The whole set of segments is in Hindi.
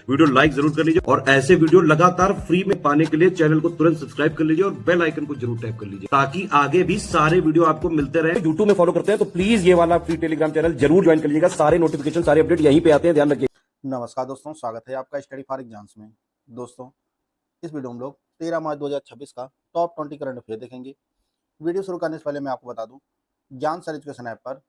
वीडियो लाइक जरूर कर लीजिए और ऐसे वीडियो लगातार फ्री में पाने के लिए चैनल को तुरंत सब्सक्राइब कर लीजिए और बेल आइकन को जरूर टैप कर लीजिए ताकि आगे भी सारे वीडियो आपको मिलते रहे। यूट्यूब में फॉलो करते हैं तो प्लीज ये वाला फ्री टेलीग्राम चैनल जरूर ज्वाइन कर लीजिएगा। सारे नोटिफिकेशन सारे अपडेट यहीं पे आते हैं, ध्यान रखिए। नमस्कार दोस्तों, स्वागत है आपका स्टडी फॉर एग्जाम्स में। दोस्तों, इस वीडियो में हम लोग 13 मार्च 2026 का टॉप 20 करंट अफेयर देखेंगे। वीडियो शुरू करने से पहले मैं आपको बता दूं, ज्ञान सर एजुकेशन ऐप पर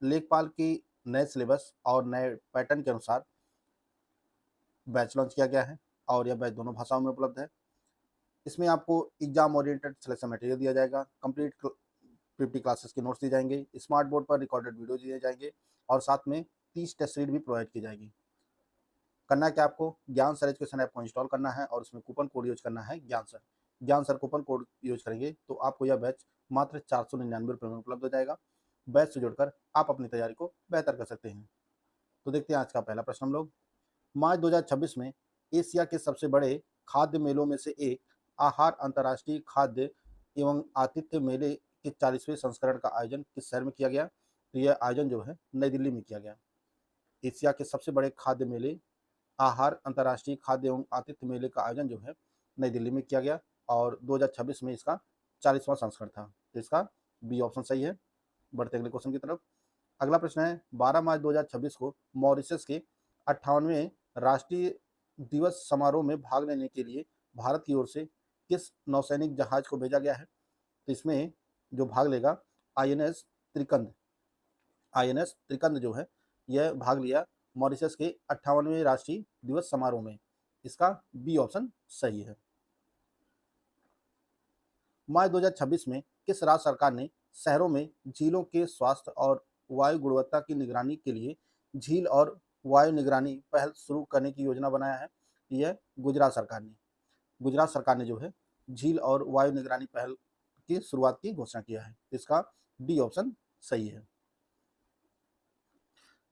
लेखपाल की नए सिलेबस और नए पैटर्न के अनुसार बैच लॉन्च किया गया है और यह बैच दोनों भाषाओं में उपलब्ध है। इसमें आपको एग्जाम ओरिएंटेड सिलेक्शन मटेरियल दिया जाएगा, कंप्लीट 50 क्लासेस के नोट्स दिए जाएंगे, स्मार्ट बोर्ड पर रिकॉर्डेड वीडियो दिए जाएंगे और साथ में 30 टेस्ट सीट भी प्रोवाइड की जाएगी। करना है कि आपको ज्ञान सर एजुकेशन ऐप को इंस्टॉल करना है और उसमें कूपन कोड यूज करना है ज्ञान सर कूपन कोड यूज करेंगे तो आपको यह बैच मात्र 499 रुपये में उपलब्ध हो जाएगा। बैच से जुड़कर आप अपनी तैयारी को बेहतर कर सकते हैं। तो देखते हैं आज का पहला प्रश्न हम लोग। मार्च 2026 में एशिया के सबसे बड़े खाद्य मेलों में से एक आहार अंतर्राष्ट्रीय खाद्य एवं आतिथ्य मेले के 40वें संस्करण का आयोजन किस शहर में किया गया? तो यह आयोजन जो है नई दिल्ली में किया गया। एशिया के सबसे बड़े खाद्य मेले आहार अंतर्राष्ट्रीय खाद्य एवं आतिथ्य मेले का आयोजन जो है नई दिल्ली में किया गया और 2026 में इसका 40वां संस्करण था। तो इसका बी ऑप्शन सही है। बढ़ते अगले क्वेश्चन की तरफ। अगला प्रश्न है, 12 मार्च 2026 को मॉरिशस के 58वें राष्ट्रीय दिवस समारोह में भाग लेने के लिए भारत की ओर से किस नौसैनिक जहाज को भेजा गया है? तो इसमें जो भाग लेगा आईएनएस त्रिकंद जो है यह भाग लिया मॉरिशस के 58वें राष्ट्रीय दिवस समारोह में। इसका बी ऑप्शन सही है। मार्च 2026 में किस राज्य सरकार ने शहरों में झीलों के स्वास्थ्य और वायु गुणवत्ता की निगरानी के लिए झील और वायु निगरानी पहल शुरू करने की योजना बनाया है? यह गुजरात सरकार ने जो है झील और वायु निगरानी पहल की शुरुआत की घोषणा किया है। इसका डी ऑप्शन सही है।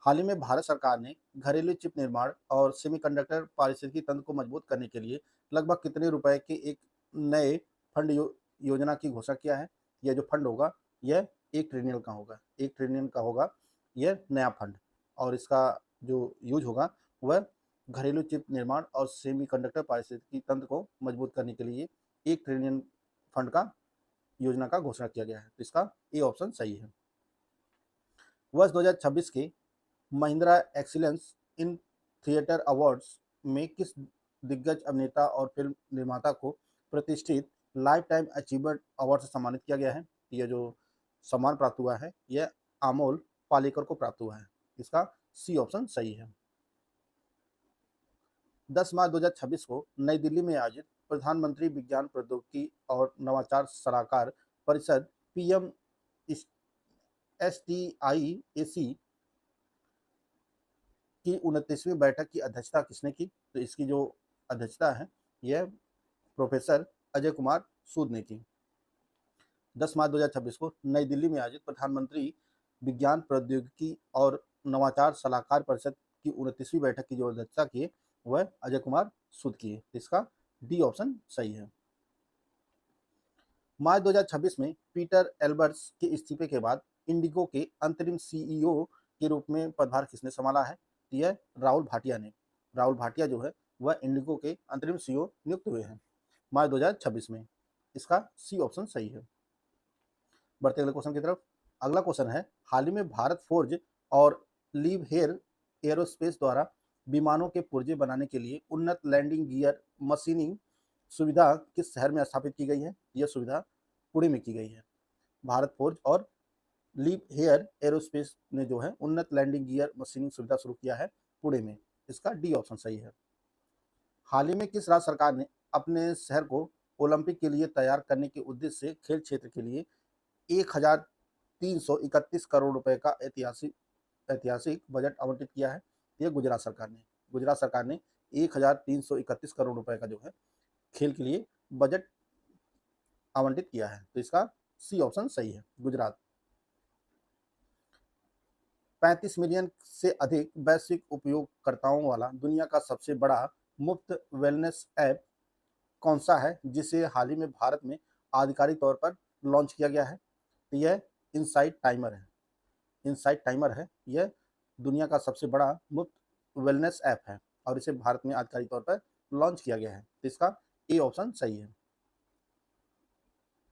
हाल ही में भारत सरकार ने घरेलू चिप निर्माण और सेमीकंडक्टर पारिस्थितिकी तंत्र को मजबूत करने के लिए लगभग कितने रुपए के एक नए फंड योजना की घोषणा किया है? यह जो फंड होगा यह 1 ट्रिलियन का होगा यह नया फंड और इसका जो यूज होगा वह घरेलू चिप निर्माण और सेमीकंडक्टर पारिस्थितिकी तंत्र को मजबूत करने के लिए 1 ट्रिलियन फंड का योजना का घोषणा किया गया है। तो इसका ए ऑप्शन सही है। वर्ष 2026 के Mahindra excellence in theatre awards में किस दिग्गज अभिनेता और फिल्म निर्माता को प्रतिष्ठित लाइफ टाइम अचीवमेंट अवार्ड से सम्मानित किया गया है? यह जो सम्मान प्राप्त हुआ है यह अमोल पालेकर को प्राप्त हुआ है। इसका सी ऑप्शन सही है। 10 मार्च 2026 को नई दिल्ली में आयोजित प्रधानमंत्री विज्ञान प्रौद्योगिकी और नवाचार सलाहकार परिषद पीएम STIAC की 29वीं बैठक की अध्यक्षता किसने की? तो इसकी जो अध्यक्षता है यह प्रोफेसर अजय कुमार सूद ने की। 10 मार्च 2026 को नई दिल्ली में आयोजित प्रधानमंत्री विज्ञान प्रौद्योगिकी और नवाचार सलाहकार परिषद की 29वीं बैठक की जो अध्यक्षता की वह अजय कुमार सूद की है। इसका डी ऑप्शन सही है। मार्च 2026 में पीटर एल्बर्ट्स के इस्तीफे के बाद इंडिगो के अंतरिम CEO के रूप में पदभार किसने संभाला है? यह राहुल भाटिया ने। राहुल भाटिया जो है वह इंडिगो के अंतरिम CEO नियुक्त हुए हैं मार्च 2026 में। इसका सी ऑप्शन सही है। बढ़ते अगले क्वेश्चन की तरफ। अगला क्वेश्चन है, हाल ही में भारत फोर्ज और लिव हेयर एरोस्पेस द्वारा विमानों के पुर्जे बनाने के लिए उन्नत लैंडिंग गियर मशीनिंग सुविधा किस शहर में स्थापित की गई है? यह सुविधा पुणे में की गई है। भारत फोर्ज और लिव हेयर एरोस्पेस ने जो है उन्नत लैंडिंग गियर मशीनिंग सुविधा शुरू किया है पुणे में। इसका डी ऑप्शन सही है। हाल ही में किस राज्य सरकार ने अपने शहर को ओलंपिक के लिए तैयार करने के उद्देश्य से खेल क्षेत्र के लिए 1331 करोड़ रुपए का ऐतिहासिक बजट आवंटित किया है? यह गुजरात सरकार ने 1331 करोड़ रुपए का जो है खेल के लिए बजट आवंटित किया है। तो इसका सी ऑप्शन सही है, गुजरात। 35 मिलियन से अधिक वैश्विक उपयोगकर्ताओं वाला दुनिया का सबसे बड़ा मुफ्त वेलनेस ऐप कौन सा है जिसे हाल ही में भारत में आधिकारिक तौर पर लॉन्च किया गया है? तो यह इनसाइट टाइमर है। यह दुनिया का सबसे बड़ा मुफ्त वेलनेस ऐप है और इसे भारत में आधिकारिक तौर पर लॉन्च किया गया है। तो इसका ए ऑप्शन सही है।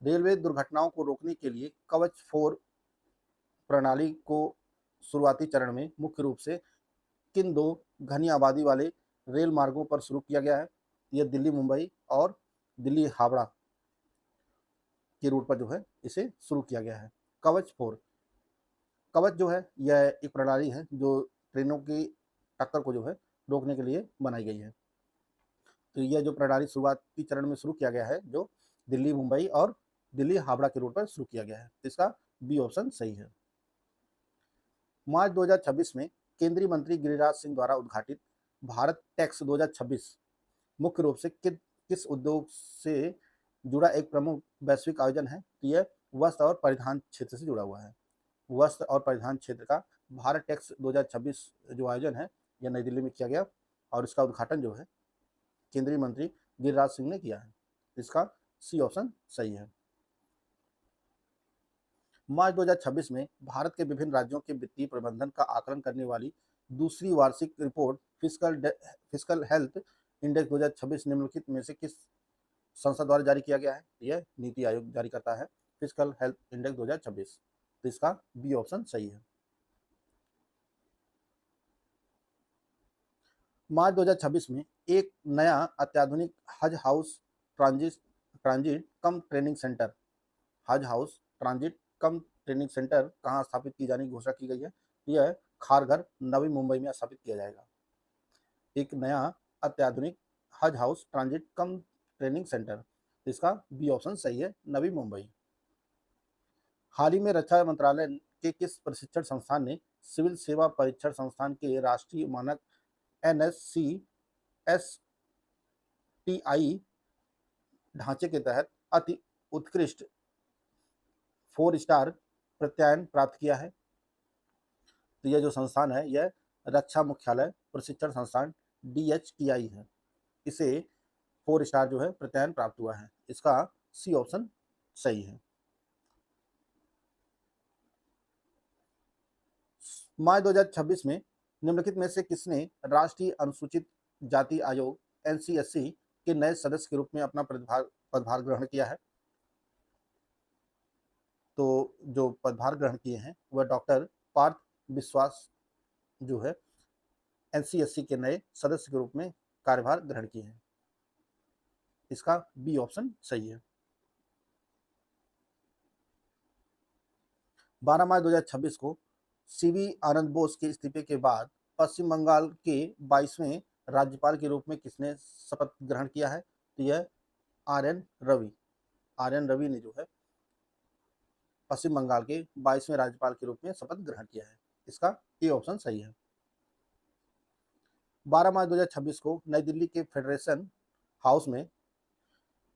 रेलवे दुर्घटनाओं को रोकने के लिए कवच 4 प्रणाली को शुरुआती चरण में मुख्य रूप से किन दो घनी आबादी वाले रेल मार्गों पर शुरू किया गया है? यह दिल्ली मुंबई और दिल्ली हावड़ा के रूट पर जो है इसे शुरू किया गया है। कवच 4 कवच जो है यह एक प्रणाली है जो ट्रेनों की टक्कर को जो है रोकने के लिए बनाई गई है। तो यह जो प्रणाली शुरुआती चरण में शुरू किया गया है जो दिल्ली मुंबई और दिल्ली हावड़ा के रूट पर शुरू किया गया है। तो इसका बी ऑप्शन सही है। मार्च 2026 में केंद्रीय मंत्री गिरिराज सिंह द्वारा उद्घाटित भारत टैक्स 2026 मुख्य रूप से किस उद्योग से जुड़ा एक प्रमुख वैश्विक आयोजन है? यह वस्त्र और परिधान क्षेत्र से जुड़ा हुआ है। वस्त्र और परिधान क्षेत्र का भारत टैक्स 2026 जो आयोजन है यह नई दिल्ली में किया गया और इसका उद्घाटन जो है केंद्रीय मंत्री गिरिराज सिंह ने किया है। इसका सी ऑप्शन सही है। मार्च 2026 में भारत के विभिन्न राज्यों के वित्तीय प्रबंधन का आकलन करने वाली दूसरी वार्षिक रिपोर्ट फिस्कल हेल्थ इंडेक्स 2026 निम्नलिखित में से किस संस्था द्वारा जारी किया गया है? यह नीति आयोग जारी करता है फिस्कल हेल्थ इंडेक्स 2026। तो इसका बी ऑप्शन सही है। मार्च 2026 में एक नया अत्याधुनिक हज हाउस ट्रांजिट कम ट्रेनिंग सेंटर हज हाउस ट्रांजिट कम ट्रेनिंग सेंटर कहाँ स्थापित की जाने की घोषणा की गई है? यह खारघर नवी मुंबई में स्थापित किया जाएगा। एक नया अत्याधुनिक हज हाउस ट्रांजिट कम ट्रेनिंग सेंटर, इसका बी ऑप्शन सही है, नवी मुंबई। हाल ही में रक्षा मंत्रालय के किस प्रशिक्षण संस्थान ने सिविल सेवा परीक्षण संस्थान के राष्ट्रीय मानक NSC STI ढांचे के तहत अति उत्कृष्ट 4 स्टार प्रत्यायन प्राप्त किया है? तो यह जो संस्थान है यह रक्षा मुख्यालय प्रशिक्षण संस्थान DHTI है। इसे 4 स्टार जो है प्रत्यायन प्राप्त हुआ है। इसका सी ऑप्शन सही है। मार्च 2026 में निम्नलिखित में से किसने राष्ट्रीय अनुसूचित जाति आयोग NCSC के नए सदस्य के रूप में अपना पदभार ग्रहण किया है? तो जो पदभार ग्रहण किए हैं वह डॉक्टर पार्थ विश्वास जो है NCSC के नए सदस्य के रूप में कार्यभार ग्रहण किए हैं। इसका बी ऑप्शन सही है। 12 मार्च 2026 को CV आनंद बोस के इस्तीफे के बाद पश्चिम बंगाल के 22वें राज्यपाल के रूप में किसने शपथ ग्रहण किया है? तो यह RN रवि ने जो है पश्चिम बंगाल के 22वें राज्यपाल के रूप में शपथ ग्रहण किया है। इसका ए ऑप्शन सही है। 12 मार्च 2026 को नई दिल्ली के फेडरेशन हाउस में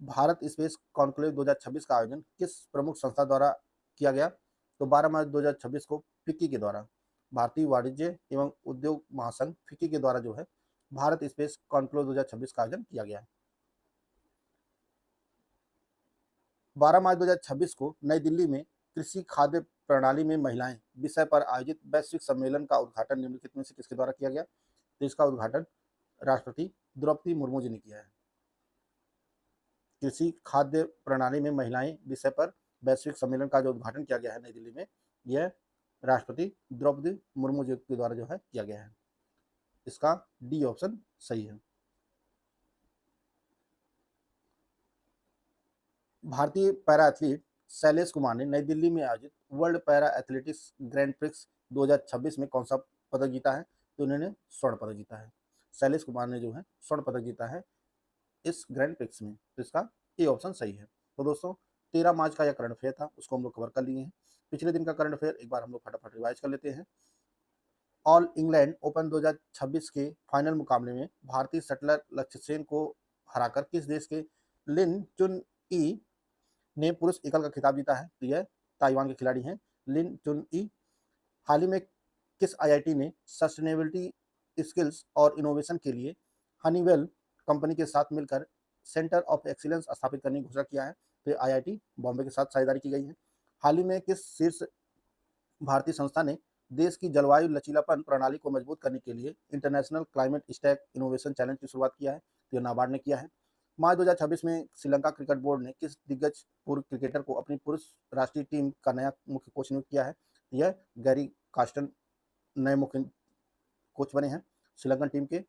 भारत स्पेस कॉन्क्लेव 2026 का आयोजन किस प्रमुख संस्था द्वारा किया गया? तो 12 मार्च 2026 को फिक्की के द्वारा, भारतीय वाणिज्य एवं उद्योग महासंघ फिक्की के द्वारा जो है भारत स्पेस कॉन्क्लेव 2026 का आयोजन किया गया है। 12 मार्च 2026 को नई दिल्ली में कृषि खाद्य प्रणाली में महिलाएं विषय पर आयोजित वैश्विक सम्मेलन का उद्घाटन निम्नलिखित में से किसके द्वारा किया गया? तो इसका उद्घाटन राष्ट्रपति द्रौपदी मुर्मू जी ने किया है। कृषि खाद्य प्रणाली में महिलाएं विषय पर वैश्विक सम्मेलन का जो उद्घाटन किया गया है नई दिल्ली में, यह राष्ट्रपति द्रौपदी मुर्मू जी के द्वारा जो है किया गया है। इसका डी ऑप्शन सही है। भारतीय पैरा एथलीट शैलेश कुमार ने नई दिल्ली में आयोजित world para athletics grand prix 2026 में कौन सा पदक जीता है? तो उन्होंने स्वर्ण पदक जीता है। शैलेश कुमार ने जो है स्वर्ण पदक जीता है इस ग्रैंड प्रिक्स में। तो इसका ए ऑप्शन सही है। तो दोस्तों 13 मार्च का यह करंट अफेयर था, उसको हम लोग कवर कर लिए हैं। पिछले दिन का करंट अफेयर एक बार हम लोग फटाफट रिवाइज कर लेते हैं। ऑल इंग्लैंड ओपन 2026 के फाइनल मुकाबले में भारतीय शटलर लक्ष्य सेन को हराकर किस देश के लिन चुन ई ने पुरुष एकल का खिताब जीता है? तो यह ताइवान के खिलाड़ी हैं लिन चुन ई। हाल ही में किस IIT ने सस्टेनेबिलिटी स्किल्स और इनोवेशन के लिए हनीवेल कंपनी के साथ मिलकर सेंटर ऑफ एक्सीलेंस स्थापित करने की घोषणा किया है? तो IIT बॉम्बे के साथ साझेदारी की गई है। हाल ही में किस शीर्ष भारतीय संस्था ने देश की जलवायु लचीलापन प्रणाली को मजबूत करने के लिए international climate stack innovation challenge की शुरुआत किया है, तो ये नाबार्ड ने किया है। मार्च 2026 में श्रीलंका क्रिकेट बोर्ड ने किस दिग्गज पूर्व क्रिकेटर को अपनी पुरुष राष्ट्रीय टीम का नया मुख्य कोच नियुक्त किया है? यह गैरी कास्टन नए मुख्य कोच बने हैं श्रीलंकन टीम के।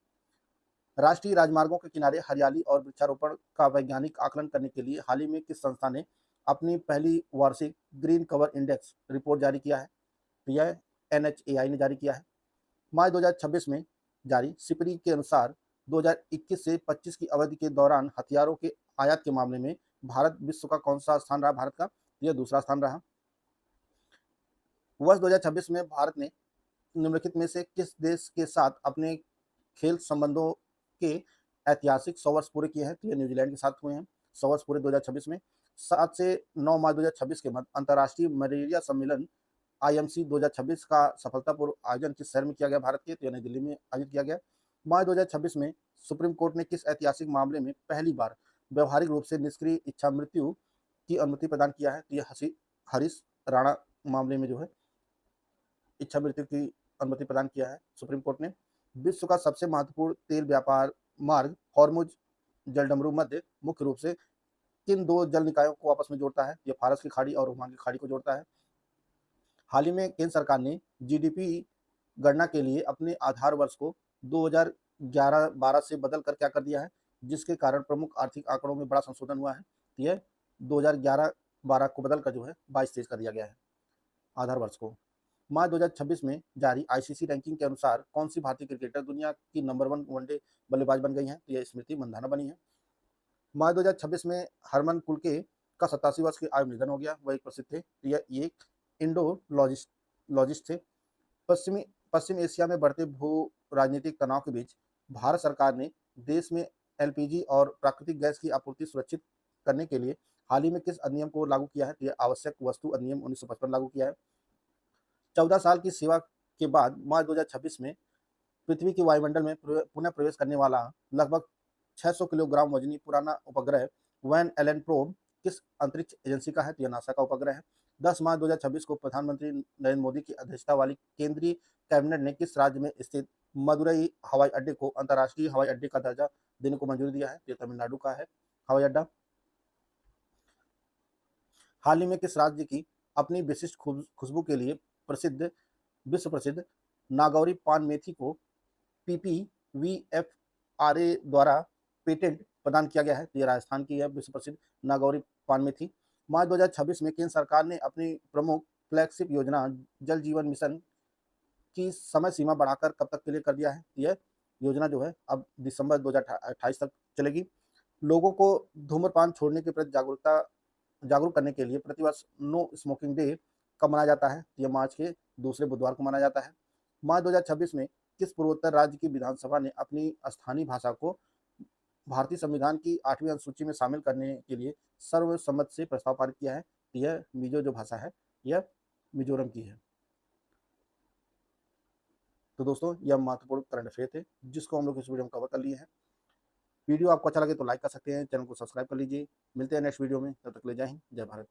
राष्ट्रीय राजमार्गों के किनारे हरियाली और वृक्षारोपण का वैज्ञानिक आकलन करने के लिए हाल ही में किस संस्था ने अपनी पहली वार्षिक ग्रीन कवर इंडेक्स रिपोर्ट जारी किया है? तो यह NHAI ने जारी किया है। मार्च 2026 में जारी सिपरी के अनुसार 2021 से 25 की अवधि के दौरान हथियारों के आयात के मामले में भारत विश्व का कौन सा स्थान रहा? भारत का यह दूसरा स्थान रहा। वर्ष 2026 में भारत ने निम्नलिखित में से किस देश के साथ अपने खेल संबंधों के ऐतिहासिक 100 वर्ष पूरे किए हैं? तो ये न्यूजीलैंड के साथ हुए हैं 100 वर्ष पूरे 2026 में। 7 से 9 मार्च 2026 के बाद अंतर्राष्ट्रीय मलेरिया सम्मेलन IMC 2026 का सफलतापूर्व आयोजन किस शहर में किया गया? भारत के, तो नई दिल्ली में आयोजित किया गया। मार्च 2026 में सुप्रीम कोर्ट ने किस ऐतिहासिक मामले में पहली बार व्यवहारिक रूप से निष्क्रिय इच्छा मृत्यु की अनुमति प्रदान किया है? तो यह हरीश राणा मामले में जो है इच्छा मृत्यु की अनुमति प्रदान किया है सुप्रीम कोर्ट ने। विश्व का सबसे महत्वपूर्ण तेल व्यापार मार्ग हॉर्मुज जलडमरू मध्य मुख्य रूप से किन दो जल निकायों को आपस में जोड़ता है? यह फारस की खाड़ी और ओमान की खाड़ी को जोड़ता है। हाल ही में केंद्र सरकार ने GDP गणना के लिए अपने आधार वर्ष को 2011-12 से बदलकर क्या कर दिया है, जिसके कारण प्रमुख आर्थिक आंकड़ों में बड़ा संशोधन हुआ है? यह 2011-12 को बदलकर जो है 22-23 कर दिया गया है आधार वर्ष को। मार्च 2026 में जारी ICC रैंकिंग के अनुसार कौन सी भारतीय क्रिकेटर दुनिया की नंबर 1 वनडे बल्लेबाज बन गई हैं? तो यह स्मृति मंधाना बनी है। मार्च 2026 में हरमन कुलके का 87 वर्ष की आयु में निधन हो गया। वह एक प्रसिद्ध थे, यह एक इंडोलॉजिस्ट थे। पश्चिम एशिया में बढ़ते भू राजनीतिक तनाव के बीच भारत सरकार ने देश में LPG और प्राकृतिक गैस की आपूर्ति सुरक्षित करने के लिए हाल ही में किस अधिनियम को लागू किया है? तो यह आवश्यक वस्तु अधिनियम 1955 लागू किया है। 14 साल की सेवा के बाद मार्च 2026 में पृथ्वी के वायुमंडल में पुनः प्रवेश करने वाला लगभग 600 किलोग्राम वजनी पुराना उपग्रह वैन एलन प्रोब किस अंतरिक्ष एजेंसी का है? तो यह नासा का उपग्रह है। 10 मार्च 2026 को प्रधानमंत्री नरेंद्र मोदी की अध्यक्षता वाली केंद्रीय कैबिनेट ने किस राज्य में स्थित मदुरई हवाई अड्डे को अंतर्राष्ट्रीय हवाई अड्डे का दर्जा देने को मंजूरी दिया है? यह तमिलनाडु का है हवाई अड्डा। हाल ही में किस राज्य की अपनी विशिष्ट खुशबू के लिए विश्व प्रसिद्ध नागौरी पान मेथी को PPVFRA द्वारा पेटेंट प्रदान किया गया है? तो यह राजस्थान की है विश्व प्रसिद्ध नागौरी पान मेथी। मार्च 2026 में केंद्र सरकार ने अपनी प्रमुख फ्लैगशिप योजना जल जीवन मिशन की समय सीमा बढ़ाकर कब तक के लिए कर दिया है? यह योजना जो है अब दिसंबर 2028 तक चलेगी। लोगों को धूम्रपान छोड़ने के प्रति जागरूक करने के लिए प्रतिवर्ष नो स्मोकिंग डे कब मनाया जाता है? यह मार्च के दूसरे बुधवार को मनाया जाता है। मार्च 2026 में किस पूर्वोत्तर राज्य की विधानसभा ने अपनी स्थानीय भाषा को भारतीय संविधान की 8वीं अनुसूची में शामिल करने के लिए सर्वसम्मत से प्रस्ताव पारित किया है? यह मिजो जो भाषा है यह मिजोरम की है। तो दोस्तों यह महत्वपूर्ण करंट अफेयर थे जिसको हम लोग इस वीडियो में कवर कर लिए हैं। वीडियो आपको अच्छा लगे तो लाइक कर सकते हैं, चैनल को सब्सक्राइब कर लीजिए। मिलते हैं नेक्स्ट वीडियो में, तब तक ले जय हिंद, जय भारत।